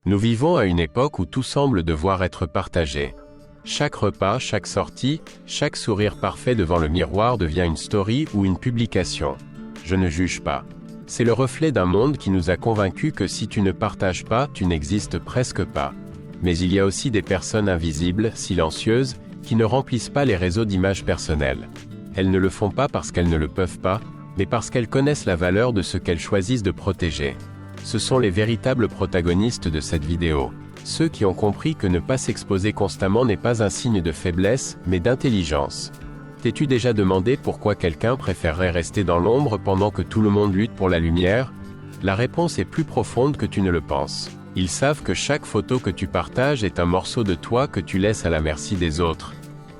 Nous vivons à une époque où tout semble devoir être partagé. Chaque repas, chaque sortie, chaque sourire parfait devant le miroir devient une story ou une publication. Je ne juge pas. C'est le reflet d'un monde qui nous a convaincus que si tu ne partages pas, tu n'existes presque pas. Mais il y a aussi des personnes invisibles, silencieuses, qui ne remplissent pas les réseaux d'images personnelles. Elles ne le font pas parce qu'elles ne le peuvent pas, mais parce qu'elles connaissent la valeur de ce qu'elles choisissent de protéger. Ce sont les véritables protagonistes de cette vidéo. Ceux qui ont compris que ne pas s'exposer constamment n'est pas un signe de faiblesse, mais d'intelligence. T'es-tu déjà demandé pourquoi quelqu'un préférerait rester dans l'ombre pendant que tout le monde lutte pour la lumière? La réponse est plus profonde que tu ne le penses. Ils savent que chaque photo que tu partages est un morceau de toi que tu laisses à la merci des autres.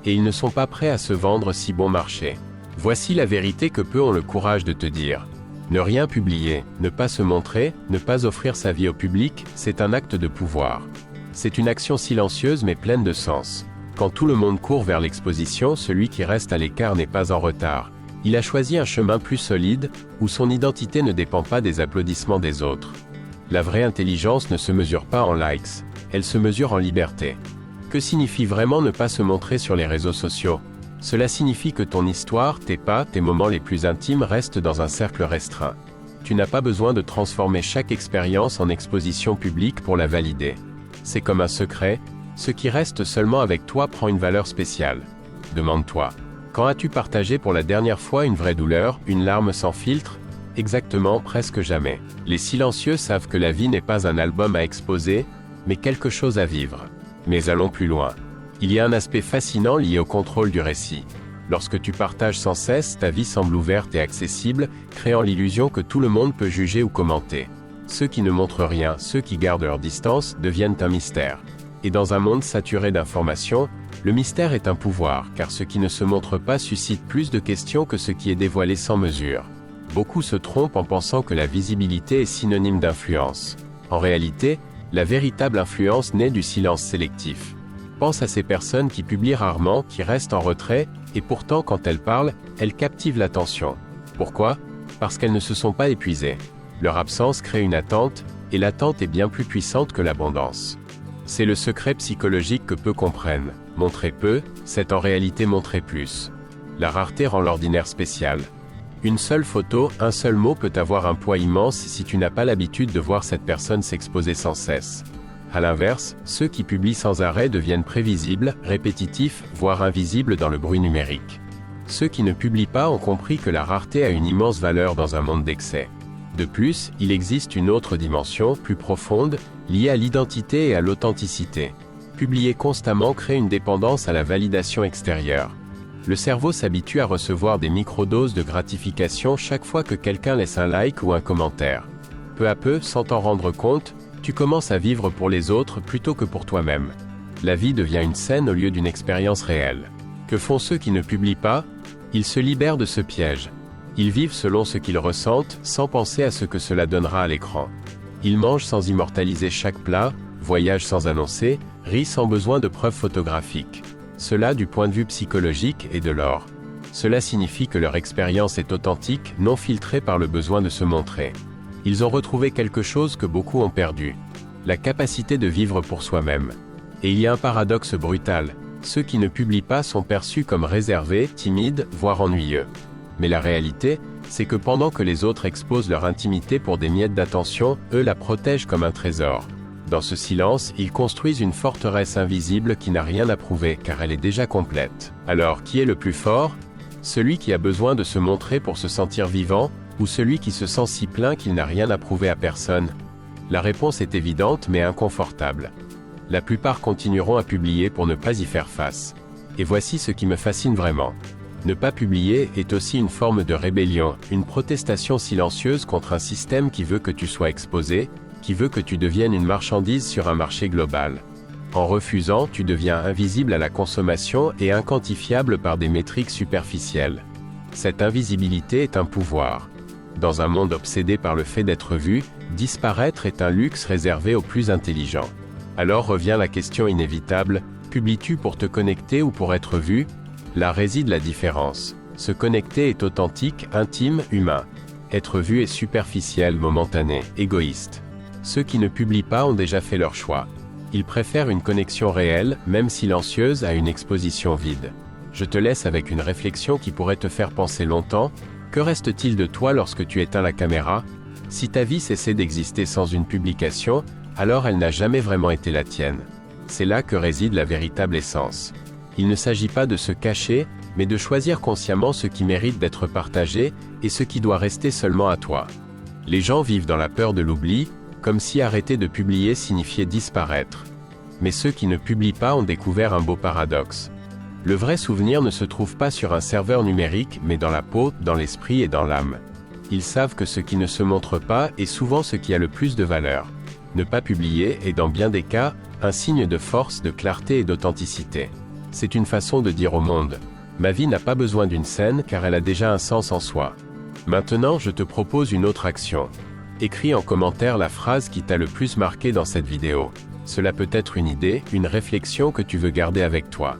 Et ils ne sont pas prêts à se vendre si bon marché. Voici la vérité que peu ont le courage de te dire. Ne rien publier, ne pas se montrer, ne pas offrir sa vie au public, c'est un acte de pouvoir. C'est une action silencieuse mais pleine de sens. Quand tout le monde court vers l'exposition, celui qui reste à l'écart n'est pas en retard. Il a choisi un chemin plus solide, où son identité ne dépend pas des applaudissements des autres. La vraie intelligence ne se mesure pas en likes, elle se mesure en liberté. Que signifie vraiment ne pas se montrer sur les réseaux sociaux? Cela signifie que ton histoire, tes pas, tes moments les plus intimes restent dans un cercle restreint. Tu n'as pas besoin de transformer chaque expérience en exposition publique pour la valider. C'est comme un secret, ce qui reste seulement avec toi prend une valeur spéciale. Demande-toi, quand as-tu partagé pour la dernière fois une vraie douleur, une larme sans filtre? Exactement, presque jamais. Les silencieux savent que la vie n'est pas un album à exposer, mais quelque chose à vivre. Mais allons plus loin. Il y a un aspect fascinant lié au contrôle du récit. Lorsque tu partages sans cesse, ta vie semble ouverte et accessible, créant l'illusion que tout le monde peut juger ou commenter. Ceux qui ne montrent rien, ceux qui gardent leur distance, deviennent un mystère. Et dans un monde saturé d'informations, le mystère est un pouvoir, car ce qui ne se montre pas suscite plus de questions que ce qui est dévoilé sans mesure. Beaucoup se trompent en pensant que la visibilité est synonyme d'influence. En réalité, la véritable influence naît du silence sélectif. Pense à ces personnes qui publient rarement, qui restent en retrait, et pourtant quand elles parlent, elles captivent l'attention. Pourquoi? Parce qu'elles ne se sont pas épuisées. Leur absence crée une attente, et l'attente est bien plus puissante que l'abondance. C'est le secret psychologique que peu comprennent. Montrer peu, c'est en réalité montrer plus. La rareté rend l'ordinaire spécial. Une seule photo, un seul mot peut avoir un poids immense si tu n'as pas l'habitude de voir cette personne s'exposer sans cesse. À l'inverse, ceux qui publient sans arrêt deviennent prévisibles, répétitifs, voire invisibles dans le bruit numérique. Ceux qui ne publient pas ont compris que la rareté a une immense valeur dans un monde d'excès. De plus, il existe une autre dimension, plus profonde, liée à l'identité et à l'authenticité. Publier constamment crée une dépendance à la validation extérieure. Le cerveau s'habitue à recevoir des microdoses de gratification chaque fois que quelqu'un laisse un like ou un commentaire. Peu à peu, sans t'en rendre compte, tu commences à vivre pour les autres plutôt que pour toi-même. La vie devient une scène au lieu d'une expérience réelle. Que font ceux qui ne publient pas? Ils se libèrent de ce piège. Ils vivent selon ce qu'ils ressentent, sans penser à ce que cela donnera à l'écran. Ils mangent sans immortaliser chaque plat, voyagent sans annoncer, rient sans besoin de preuves photographiques. Cela, du point de vue psychologique, est de l'or. Cela signifie que leur expérience est authentique, non filtrée par le besoin de se montrer. Ils ont retrouvé quelque chose que beaucoup ont perdu. La capacité de vivre pour soi-même. Et il y a un paradoxe brutal. Ceux qui ne publient pas sont perçus comme réservés, timides, voire ennuyeux. Mais la réalité, c'est que pendant que les autres exposent leur intimité pour des miettes d'attention, eux la protègent comme un trésor. Dans ce silence, ils construisent une forteresse invisible qui n'a rien à prouver car elle est déjà complète. Alors, qui est le plus fort? Celui qui a besoin de se montrer pour se sentir vivant, ou celui qui se sent si plein qu'il n'a rien à prouver à personne? La réponse est évidente mais inconfortable. La plupart continueront à publier pour ne pas y faire face. Et voici ce qui me fascine vraiment. Ne pas publier est aussi une forme de rébellion, une protestation silencieuse contre un système qui veut que tu sois exposé, qui veut que tu deviennes une marchandise sur un marché global. En refusant, tu deviens invisible à la consommation et inquantifiable par des métriques superficielles. Cette invisibilité est un pouvoir. Dans un monde obsédé par le fait d'être vu, disparaître est un luxe réservé aux plus intelligents. Alors revient la question inévitable, publies-tu pour te connecter ou pour être vu? Là réside la différence. Se connecter est authentique, intime, humain. Être vu est superficiel, momentané, égoïste. Ceux qui ne publient pas ont déjà fait leur choix. Ils préfèrent une connexion réelle, même silencieuse, à une exposition vide. Je te laisse avec une réflexion qui pourrait te faire penser longtemps. Que reste-t-il de toi lorsque tu éteins la caméra? Si ta vie cessait d'exister sans une publication, alors elle n'a jamais vraiment été la tienne. C'est là que réside la véritable essence. Il ne s'agit pas de se cacher, mais de choisir consciemment ce qui mérite d'être partagé, et ce qui doit rester seulement à toi. Les gens vivent dans la peur de l'oubli, comme si arrêter de publier signifiait disparaître. Mais ceux qui ne publient pas ont découvert un beau paradoxe. Le vrai souvenir ne se trouve pas sur un serveur numérique, mais dans la peau, dans l'esprit et dans l'âme. Ils savent que ce qui ne se montre pas est souvent ce qui a le plus de valeur. Ne pas publier est dans bien des cas, un signe de force, de clarté et d'authenticité. C'est une façon de dire au monde: ma vie n'a pas besoin d'une scène car elle a déjà un sens en soi. Maintenant, je te propose une autre action. Écris en commentaire la phrase qui t'a le plus marqué dans cette vidéo. Cela peut être une idée, une réflexion que tu veux garder avec toi.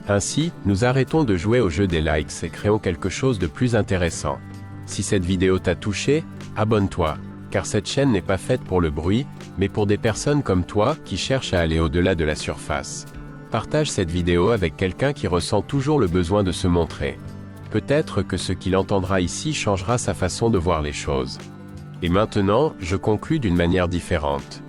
Ainsi, nous arrêtons de jouer au jeu des likes et créons quelque chose de plus intéressant. Si cette vidéo t'a touché, abonne-toi, car cette chaîne n'est pas faite pour le bruit, mais pour des personnes comme toi qui cherchent à aller au-delà de la surface. Partage cette vidéo avec quelqu'un qui ressent toujours le besoin de se montrer. Peut-être que ce qu'il entendra ici changera sa façon de voir les choses. Et maintenant, je conclus d'une manière différente.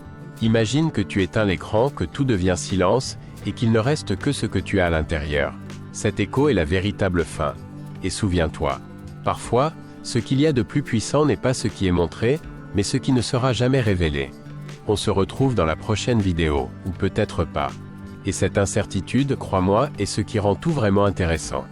Imagine que tu éteins l'écran, que tout devient silence, et qu'il ne reste que ce que tu as à l'intérieur. Cet écho est la véritable fin. Et souviens-toi, parfois, ce qu'il y a de plus puissant n'est pas ce qui est montré, mais ce qui ne sera jamais révélé. On se retrouve dans la prochaine vidéo, ou peut-être pas. Et cette incertitude, crois-moi, est ce qui rend tout vraiment intéressant.